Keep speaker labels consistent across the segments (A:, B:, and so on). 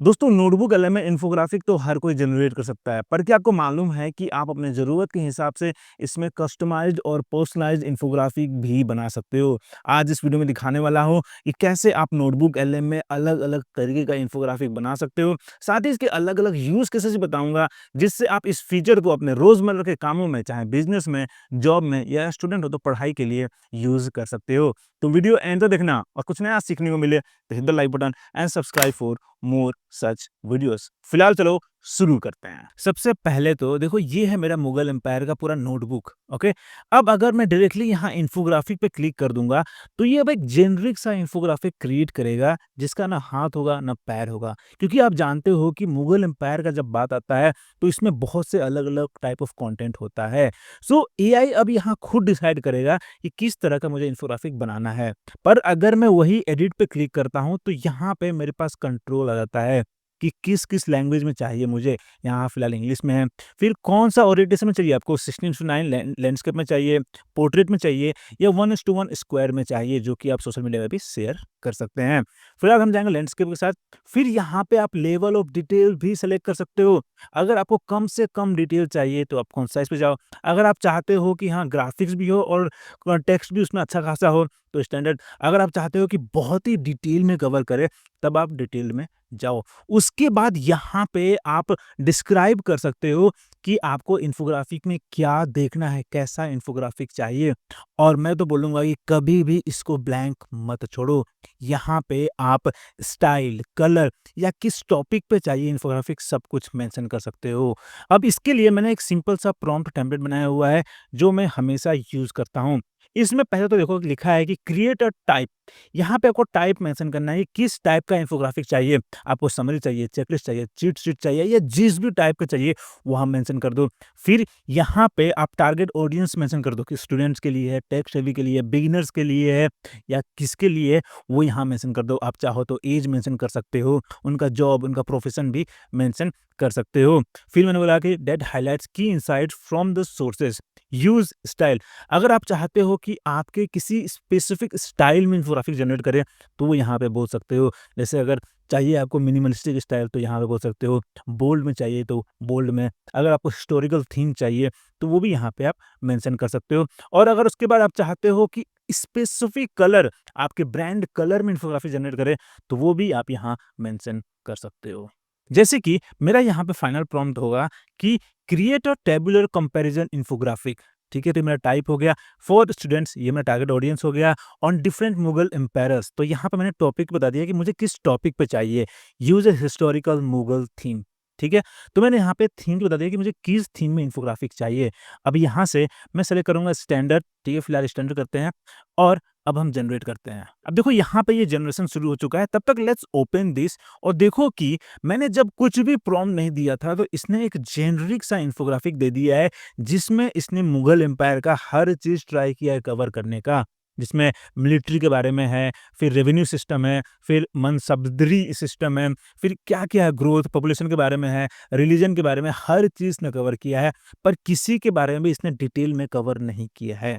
A: दोस्तों notebook LM में infographic तो हर कोई जनरेट कर सकता है, पर क्या आपको मालूम है कि आप अपने ज़रूरत के हिसाब से इसमें कस्टमाइज्ड और पर्सनलाइज्ड इन्फोग्राफिक भी बना सकते हो। आज इस वीडियो में दिखाने वाला हूँ कि कैसे आप नोटबुक एलएम में अलग-अलग तरीके का इन्फोग्राफिक बना सकते हो। साथ ही इसके अलग-अलग यूज़ केसेस भी बताऊँगा, जिससे आप इस फीचर को अपने रोज़मर्रा के कामों में, चाहे बिज़नेस में, जॉब में या स्टूडेंट हो तो पढ़ाई के लिए यूज़ कर सकते हो। तो वीडियो एंड तक देखना और कुछ नया सीखने को मिले तो hit the like button and subscribe for more such videos. फिलहाल चलो शुरू करते हैं। सबसे पहले तो देखो ये है मेरा मुगल एम्पायर का पूरा नोटबुक। ओके, अब अगर मैं डायरेक्टली यहाँ इन्फोग्राफिक पे क्लिक कर दूंगा तो ये अब एक जेनरिक सा इन्फोग्राफिक क्रिएट करेगा, जिसका ना हाथ होगा ना पैर होगा, क्योंकि आप जानते हो कि मुगल एम्पायर का जब बात आता है तो इसमें बहुत से अलग अलग टाइप ऑफ कंटेंट होता है। सो एआई अब यहाँ खुद डिसाइड करेगा कि किस तरह का मुझे इन्फोग्राफिक बनाना है। पर अगर मैं वही एडिट पे क्लिक करता हूँ तो यहाँ पे मेरे पास कंट्रोल आ जाता है कि किस-किस लैंग्वेज में चाहिए मुझे। यहाँ फिलहाल इंग्लिश में है। फिर कौन-सा ओरिएंटेशन में चाहिए आपको, 16:9 लैंडस्केप में चाहिए, पोर्ट्रेट में चाहिए या 1:1 स्क्वायर में चाहिए, जो कि आप सोशल मीडिया में भी शेयर कर सकते हैं। फिलहाल हम जाएँगे लैंडस्केप के साथ। फिर यहाँ पे आप लेवल ऑफ डिटेल भी सेलेक्ट कर सकते हो। अगर आपको कम से कम डिटेल चाहिए तो आप कंसाइज़ पे जाओ। अगर आप चाहते हो कि हाँ, ग्राफिक्स भी हो और टेक्स्ट भी उसमें अच्छा खासा हो तो स्टैंडर्ड। अगर आप चाहते हो कि बहुत ही डिटेल में कवर करे तब आप डिटेल में जाओ। उसके बाद यहाँ पे आप डिस्क्राइब कर सकते हो कि आपको इन्फोग्राफिक में क्या देखना है, कैसा इन्फोग्राफिक चाहिए। और मैं तो बोलूँगा कि कभी भी इसको ब्लैंक मत छोड़ो। यहाँ पे आप स्टाइल, कलर या किस टॉपिक पे चाहिए इन्फोग्राफिक सब कुछ मेंशन कर सकते हो। अब इसके लिए मैंने एक सिंपल सा प्रॉम्प्ट टेम्पलेट बनाया हुआ है, जो मैं हमेशा यूज़ करता हूँ। इसमें पहले तो देखो लिखा है कि क्रिएट अ टाइप। यहाँ पे आपको टाइप मेंशन करना है कि किस टाइप का इन्फोग्राफिक चाहिए। आपको समरी चाहिए, चेकलिस्ट चाहिए, चीट शीट चाहिए या जिस भी टाइप का चाहिए वहाँ मेंशन कर दो। फिर यहाँ पे आप टारगेट ऑडियंस मेंशन कर दो कि स्टूडेंट्स के लिए है, टेक सेवी के लिए, बिगिनर्स के लिए है या किसके लिए है, वो यहाँ मेंशन कर दो। आप चाहो तो एज मेंशन कर सकते हो, उनका जॉब, उनका प्रोफेशन भी मेंशन कर सकते हो। फिर मैंने बोला कि that highlights key insights from the sources, use style. अगर आप चाहते हो कि आपके किसी स्पेसिफिक स्टाइल में इन्फोग्राफिक जनरेट करें तो वो यहाँ पे बोल सकते हो। जैसे अगर चाहिए आपको मिनिमलिस्टिक स्टाइल तो यहाँ पे बोल सकते हो, बोल्ड में चाहिए तो बोल्ड में, अगर आपको हिस्टोरिकल थीम चाहिए तो वो भी यहाँ पे आप मेंशन कर सकते हो। और अगर उसके बाद आप चाहते हो कि स्पेसिफिक कलर, आपके ब्रांड कलर में इन्फोग्राफिक जनरेट करें तो वो भी आप यहाँ मेंशन कर सकते हो। जैसे कि मेरा यहाँ पे फाइनल प्रॉम्प्ट होगा कि क्रिएट अ टेबुलर कंपैरिजन इन्फोग्राफिक। ठीक है, तो मेरा टाइप हो गया फॉर स्टूडेंट्स, ये मेरा टारगेट ऑडियंस हो गया। ऑन डिफरेंट मुगल एम्पायर्स, तो यहाँ पे मैंने टॉपिक बता दिया कि मुझे किस टॉपिक पे चाहिए। Use a historical Mughal theme. ठीक है, तो मैंने यहाँ पे थीम बता दिया कि मुझे किस थीम में इन्फोग्राफिक चाहिए। अब यहाँ से मैं सेलेक्ट करूंगा स्टैंडर्ड। ठीक है, फिलहाल स्टैंडर्ड करते हैं और अब हम जनरेट करते हैं। अब देखो यहाँ पे ये जनरेशन शुरू हो चुका है। तब तक लेट्स ओपन दिस और देखो कि मैंने जब कुछ भी प्रॉम्प्ट नहीं दिया था तो इसने एक जेनरिक सा इन्फोग्राफिक दे दिया है, जिसमें इसने मुगल एम्पायर का हर चीज़ ट्राई किया है कवर करने का। जिसमें मिलिट्री के बारे में है, फिर रेवेन्यू सिस्टम है, फिर मनसब्दरी सिस्टम है, फिर क्या-क्या है, ग्रोथ, पॉपुलेशन के बारे में है, रिलीजन के बारे में, हर चीज़ ने कवर किया है। पर किसी के बारे में भी इसने डिटेल में कवर नहीं किया है।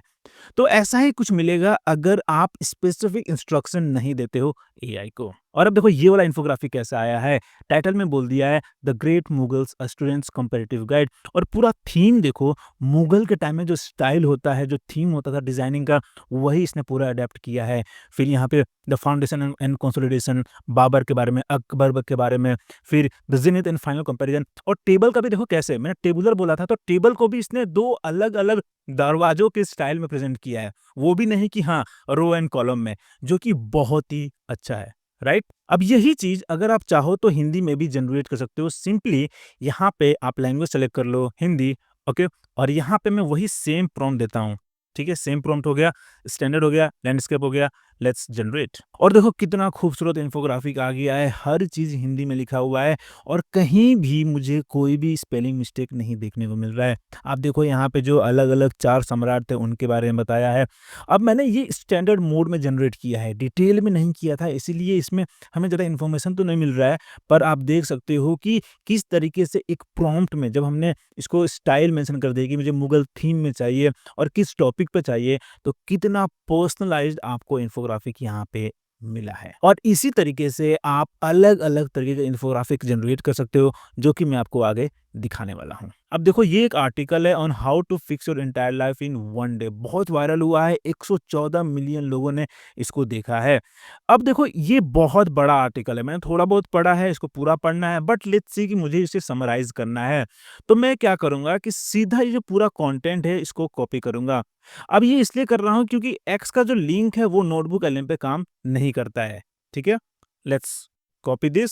A: तो ऐसा ही कुछ मिलेगा अगर आप स्पेसिफिक इंस्ट्रक्शन नहीं देते हो एआई को। और अब देखो ये वाला इन्फोग्राफिक कैसा आया है। टाइटल में बोल दिया है the great Mughals a students comparative guide. और पूरा थीम देखो, मुगल के टाइम में जो स्टाइल होता है, जो थीम होता था डिजाइनिंग का, वही इसने पूरा अडेप्ट किया है। फिर यहाँ पे the foundation and consolidation, Babur के बारे में, अकबर के बारे में, फिर the zenith and final comparison. और टेबल का भी देखो कैसे, मैंने टेबुलर बोला था तो टेबल को भी इसने दो अलग अलग दरवाजों के स्टाइल में प्रेजेंट किया है। वो भी नहीं कि हाँ, रो एंड कॉलम में, जो कि बहुत ही अच्छा है, राइट? अब यही चीज़ अगर आप चाहो तो हिंदी में भी जनरेट कर सकते हो। सिंपली यहाँ पे आप लैंग्वेज सेलेक्ट कर लो, हिंदी। ओके, और यहाँ पे मैं वही सेम प्रॉम्प्ट देता हूँ। ठीक है, सेम प्रॉम्प्ट हो गया, स्टैंडर्ड हो गया, लैंडस्केप हो गया, लेट्स जनरेट। और देखो कितना खूबसूरत इन्फोग्राफिक आ गया है, हर चीज़ हिंदी में लिखा हुआ है और कहीं भी मुझे कोई भी स्पेलिंग मिस्टेक नहीं देखने को मिल रहा है। आप देखो यहाँ पे जो अलग-अलग 4 सम्राट थे उनके बारे में बताया है। अब मैंने ये स्टैंडर्ड मोड में जनरेट किया है, डिटेल में नहीं किया था, इसीलिए इसमें हमें ज़्यादा इन्फॉर्मेशन तो नहीं मिल रहा है। पर आप देख सकते हो कि किस तरीके से एक प्रॉम्प्ट में जब हमने इसको स्टाइल मेंशन कर दिया कि मुझे मुगल थीम में चाहिए और किस टॉपिक पे चाहिए, तो कितना पर्सनलाइज़्ड आपको इन्फोग्राफिक यहाँ पे मिला है। और इसी तरीके से आप अलग-अलग तरीके के इन्फोग्राफिक जनरेट कर सकते हो, जो कि मैं आपको आगे दिखाने वाला हूँ। अब देखो ये एक आर्टिकल है on how to fix your entire life in one day, बहुत वायरल हुआ है, 114 मिलियन लोगों ने इसको देखा है। अब देखो ये बहुत बड़ा आर्टिकल है, मैंने थोड़ा बहुत पढ़ा है, इसको पूरा पढ़ना है, बट लेट्स सी कि मुझे इसे समराइज़ करना है। तो मैं क्या करूँगा कि सीधा ये जो पूरा कंटेंट है इसको कॉपी करूँगा। अब ये इसलिए कर रहा हूँ क्योंकि एक्स का जो लिंक है वो नोटबुक एलएम पे काम नहीं करता है, ठीक है? लेट्स कॉपी दिस,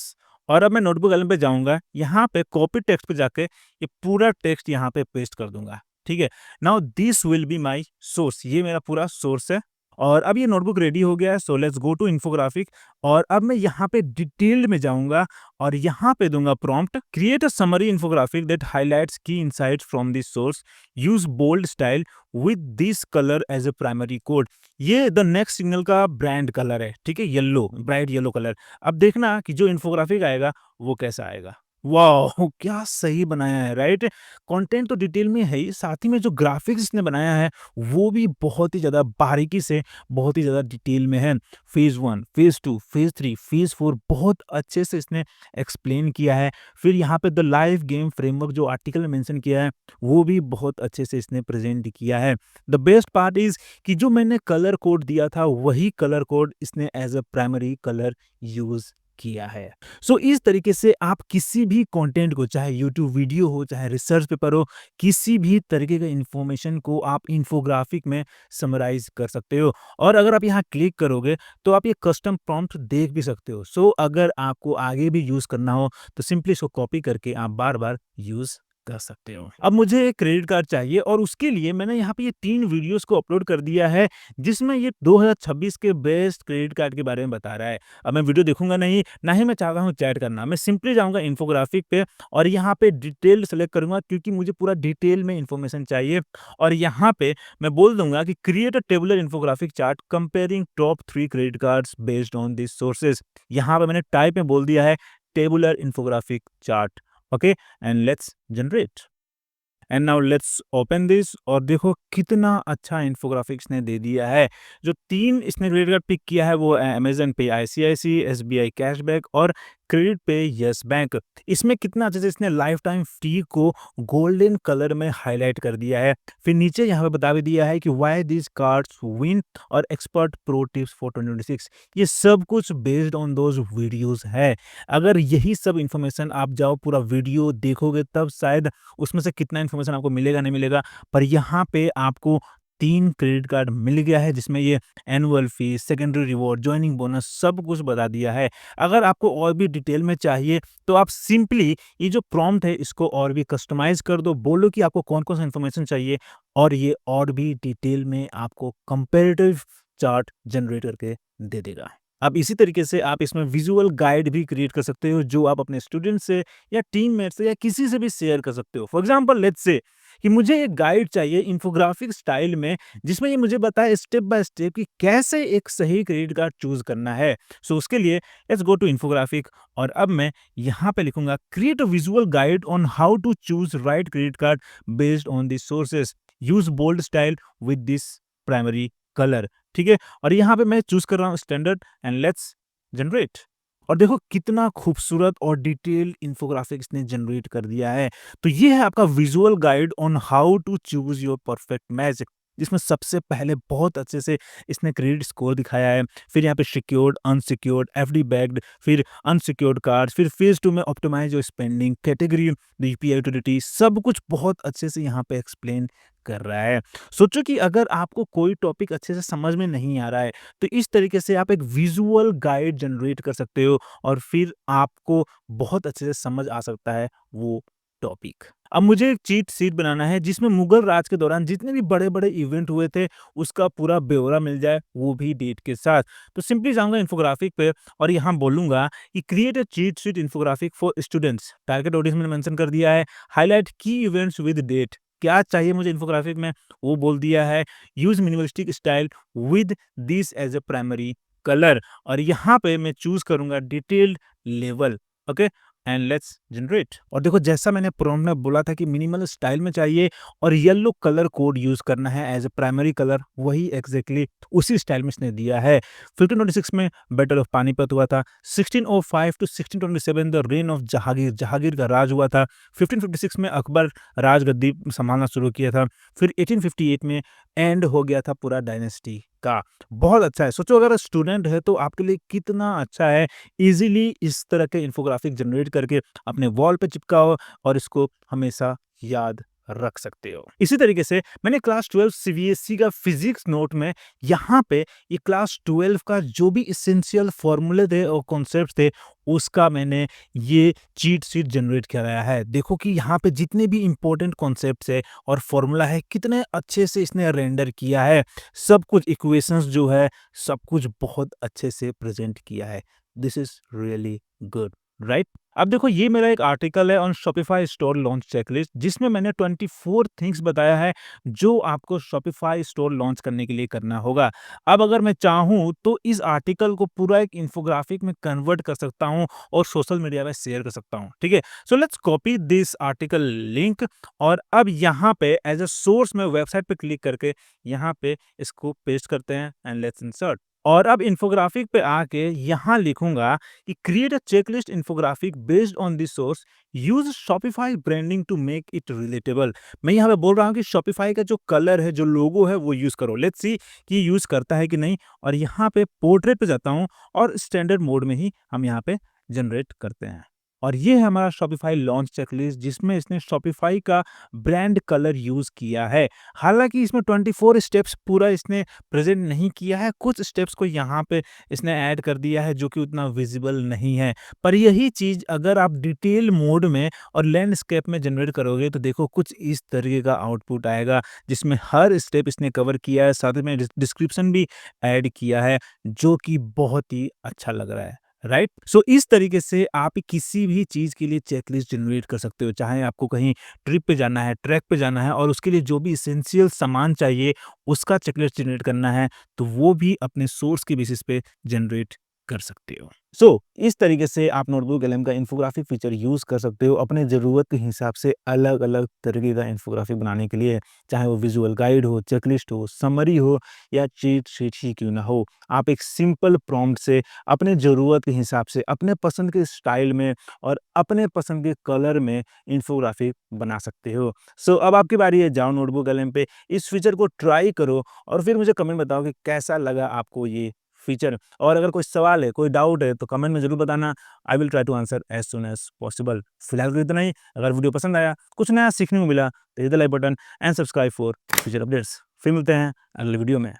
A: और अब मैं नोटबुक एलएम पे जाऊँगा, यहाँ पे कॉपी टेक्स्ट पे जाके ये पूरा टेक्स्ट यहाँ पे पेस्ट कर दूँगा, ठीक है? Now this will be my source, ये मेरा पूरा सोर्स है। और अब ये नोटबुक रेडी हो गया है, so let's go to infographic, और अब मैं यहाँ पे डिटेल्ड में जाऊँगा और यहाँ पे दूँगा prompt, create a summary infographic that highlights key insights from this source, use bold style with this colour as a primary code. ये द नेक्स्ट सिग्नल का ब्रांड कलर है, ठीक है? Yellow, bright yellow colour. अब देखना कि जो infographic आएगा वो कैसा आएगा। वॉव! क्या सही बनाया है, राइट? कंटेंट तो डिटेल में है ही, साथ ही में जो ग्राफिक्स इसने बनाया है वो भी बहुत ही ज़्यादा बारीकी से, बहुत ही ज़्यादा डिटेल में है। फेज़ 1, फेज़ 2, फेज़ 3, फेज़ 4 बहुत अच्छे से इसने एक्सप्लेन किया है। फिर यहाँ पे द लाइव गेम फ्रेमवर्क जो आर्टिकल में मेंशन किया है, वो भी बहुत अच्छे से इसने प्रेज़ेंट किया है। द बेस्ट पार्ट इज़ कि जो मैंने कलर कोड दिया था, वही कलर कोड इसने as a primary colour use किया है। सो इस तरीके से आप किसी भी कंटेंट को, चाहे यूट्यूब वीडियो हो, चाहे रिसर्च पेपर हो, किसी भी तरीके के इन्फॉर्मेशन को आप इन्फोग्राफिक में समराइज़ कर सकते हो। और अगर आप यहाँ क्लिक करोगे, तो आप ये कस्टम प्रॉम्प्ट देख भी सकते हो। सो अगर आपको आगे भी यूज़ करना हो, तो सिंपली इसको कॉपी करके आप बार-बार यूज़ कर सकते हो। अब मुझे एक क्रेडिट कार्ड चाहिए और उसके लिए मैंने यहाँ पे ये 3 वीडियोज़ को अपलोड कर दिया है, जिसमें ये 2026 के बेस्ट क्रेडिट कार्ड के बारे में बता रहा है। अब मैं वीडियो देखूँगा नहीं, ना ही मैं चाहता हूँ चैट करना। मैं सिंपली जाऊँगा इन्फोग्राफिक पे और यहाँ पे डिटेल सेलेक्ट करूँगा, क्योंकि मुझे पूरा डिटेल में इन्फॉर्मेशन चाहिए। और यहाँ पे मैं बोल दूँगा कि create a tabular infographic chart comparing top 3 credit cards based on this sources. यहाँ पे मैंने टाइप में बोल दिया है tabular infographic chart. Okay, and let's generate. And now let's open this, और देखो कितना अच्छा इन्फोग्राफिक्स ने दे दिया है। जो 3 इसने क्रेडिट कार्ड पिक किया है वो अमेज़न पे आईसीआईसी, एसबीआई कैशबैक और क्रेडिट पे यस बैंक। इसमें कितना अच्छे से इसने लाइफ टाइम फ्री को गोल्डन कलर में हाइलाइट कर दिया है। फिर नीचे यहाँ पे बता भी दिया है कि व्हाई दिस कार्ड्स विन और एक्सपर्ट प्रो टिप्स फॉर 2026। ये सब कुछ बेस्ड ऑन दोज़ वीडियोज़ है। अगर यही सब इन्फॉर्मेशन आप जाओ पूरा वीडियो देखोगे, तब शायद उसमें से कितना इन्फॉर्मेशन आपको मिलेगा, नहीं मिलेगा। पर यहाँ पे आपको 3 क्रेडिट कार्ड मिल गया है, जिसमें ये annual fees, secondary reward, joining bonus सब कुछ बता दिया है। अगर आपको और भी डिटेल में चाहिए, तो आप सिंपली ये जो प्रॉम्प्ट है इसको और भी कस्टमाइज़ कर दो, बोलो कि आपको कौन-कौन सा इन्फॉर्मेशन चाहिए, और ये और भी डिटेल में आपको कंपैरेटिव चार्ट जनरेट करके दे देगा। अब इसी तरीके से आप इसमें विजुअल गाइड भी क्रिएट कर सकते हो, जो आप अपने स्टूडेंट से या टीममेट से या किसी से भी शेयर कर सकते हो। फॉर एग्जांपल लेट्स से कि मुझे एक गाइड चाहिए इन्फोग्राफिक स्टाइल में, जिसमें ये मुझे बताए स्टेप बाय स्टेप कि कैसे एक सही क्रेडिट कार्ड चूज़ करना है। सो उसके लिए लेट्स गो टू इन्फोग्राफिक, और अब मैं यहाँ पे लिखूँगा create a visual guide on how to choose right credit card based on this sources, use bold style with this primary colour, ठीक है? और यहाँ पे मैं चूज़ कर रहा हूँ स्टैंडर्ड, एंड लेट्स जनरेट। और देखो कितना खूबसूरत और डिटेल्ड इन्फोग्राफिक इसने जनरेट कर दिया है। तो ये है आपका visual guide on how to choose your perfect match, जिसमें सबसे पहले बहुत अच्छे से इसने क्रेडिट स्कोर दिखाया है। फिर यहाँ पे सिक्योर्ड, अनसिक्योर्ड, एफडी बैक्ड, फिर अनसिक्योर्ड कार्ड्स, फिर फेज़ 2 में optimise your spending, category, UPI utility, सब कुछ बहुत अच्छे से यहाँ पे एक्सप्लेन कर रहा है। सोचो कि अगर आपको कोई टॉपिक अच्छे से समझ में नहीं आ रहा है, तो इस तरीके से आप एक विजुअल गाइड जनरेट कर सकते हो, और फिर आपको बहुत अच्छे से समझ आ सकता है वो टॉपिक। अब मुझे एक चीट शीट बनाना है, जिसमें मुगल राज के दौरान जितने भी बड़े-बड़े इवेंट हुए थे, उसका पूरा ब्यौरा मिल जाए, वो भी डेट के साथ। तो सिंपली जाऊँगा इन्फोग्राफिक पे और यहाँ बोलूँगा कि create a cheat sheet infographic for students. Target audience मैंने मेंशन कर दिया है। हाइलाइट की इवेंट्स विद डेट। क्या चाहिए मुझे इन्फोग्राफिक में, वो बोल दिया है। Use minimalistic style with this as a primary colour, और यहाँ पे मैं चूज़ करूँगा detailed level, okay? And let's generate. और देखो जैसा मैंने प्रॉम्प्ट में बोला था कि मिनिमल स्टाइल में चाहिए और येलो कलर कोड यूज करना है एज ए प्राइमरी कलर, वही एग्जैक्टली उसी स्टाइल में इसने दिया है। 1526 में बैटल ऑफ पानीपत हुआ था। 1605 to 1627 the reign of Jahangir, Jahangir का राज हुआ था। 1556 में अकबर राजगद्दी संभालना शुरू किया था। फिर 1858 में एंड हो गया था पूरा डायनेस्टी का। बहुत अच्छा है। सोचो अगर स्टूडेंट है तो आपके लिए कितना अच्छा है, इजीली इस तरह के इन्फोग्राफिक जनरेट करके अपने वॉल पे चिपकाओ और इसको हमेशा याद रख सकते हो। इसी तरीके से मैंने क्लास 12 सीबीएसई का फिजिक्स नोट में यहाँ पे ये क्लास 12 का जो भी इसेंशियल फॉर्मूले थे और कॉन्सेप्ट थे, उसका मैंने ये चीट शीट जनरेट कराया है। देखो कि यहाँ पे जितने भी इंपॉर्टेंट कॉन्सेप्ट्स है और फॉर्मूला है, कितने अच्छे से इसने रेंडर किया है। सब कुछ इक्वेशंस जो है, सब कुछ बहुत अच्छे से प्रेजेंट किया है। This is really good, right? अब देखो ये मेरा एक आर्टिकल है on Shopify store launch checklist, जिसमें मैंने 24 थिंग्स बताया है जो आपको शॉपिफाई स्टोर लॉन्च करने के लिए करना होगा। अब अगर मैं चाहूँ तो इस आर्टिकल को पूरा एक इन्फोग्राफिक में कन्वर्ट कर सकता हूँ और सोशल मीडिया पे शेयर कर सकता हूँ। ठीक है, so let's copy this article link और अब यहाँ पे एज अ सोर्स में वेबसाइट पे क्लिक करके यहाँ पे इसको पेस्ट करते हैं एंड लेट्स इंसर्ट। और अब इन्फोग्राफिक पे आके यहाँ लिखूंगा कि create a checklist infographic based on this source, use Shopify branding to make it relatable. मैं यहाँ पे बोल रहा हूँ कि शॉपिफाई का जो कलर है, जो लोगो है, वो यूज करो। लेट्स सी कि यूज करता है कि नहीं। और यहाँ पे पोर्ट्रेट पे जाता हूँ और स्टैंडर्ड मोड में ही हम यहाँ पे जनरेट करते हैं। और ये है हमारा शॉपिफाई लॉन्च चेकलिस्ट, जिसमें इसने शॉपिफाई का ब्रांड कलर यूज किया है। हालांकि इसमें 24 स्टेप्स पूरा इसने प्रेजेंट नहीं किया है, कुछ स्टेप्स को यहाँ पे इसने ऐड कर दिया है जो कि उतना विजिबल नहीं है। पर यही चीज अगर आप डिटेल मोड में और लैंडस्केप में जनरेट करोगे तो देखो कुछ इस तरीके का आउटपुट आएगा, जिसमें हर स्टेप इसने कवर किया है, साथ में डिस्क्रिप्शन भी ऐड किया है, जो कि बहुत ही अच्छा लग रहा है, राइट? सो इस तरीके से आप किसी भी चीज के लिए चेकलिस्ट जनरेट कर सकते हो। चाहे आपको कहीं ट्रिप पे जाना है, ट्रैक पे जाना है और उसके लिए जो भी इसेंशियल सामान चाहिए उसका चेकलिस्ट जनरेट करना है, तो वो भी अपने सोर्स के बेसिस पे जनरेट कर सकते हो। सो इस तरीके से आप नोटबुक एलएम का इन्फोग्राफिक फीचर यूज कर सकते हो अपने जरूरत के हिसाब से अलग अलग तरीके का इन्फोग्राफिक बनाने के लिए। चाहे वो विजुअल गाइड हो, चेकलिस्ट हो, समरी हो या चीट शीट ही क्यों ना हो, आप एक सिंपल प्रॉम्प्ट से अपने ज़रूरत के हिसाब से, अपने पसंद के स्टाइल में और अपने पसंद के कलर में इन्फोग्राफिक बना सकते हो। सो अब आपकी बारी है, जाओ नोटबुक एलएम पे, इस फीचर को ट्राई करो और फिर मुझे कमेंट बताओ कि कैसा लगा आपको ये फीचर। और अगर कोई सवाल है, कोई डाउट है तो कमेंट में ज़रूर बताना। I will try to answer as soon as possible. फिलहाल के लिए इतना ही। अगर वीडियो पसंद आया, कुछ नया सीखने को मिला तो hit the like button and subscribe for future updates. फिर मिलते हैं अगले वीडियो में।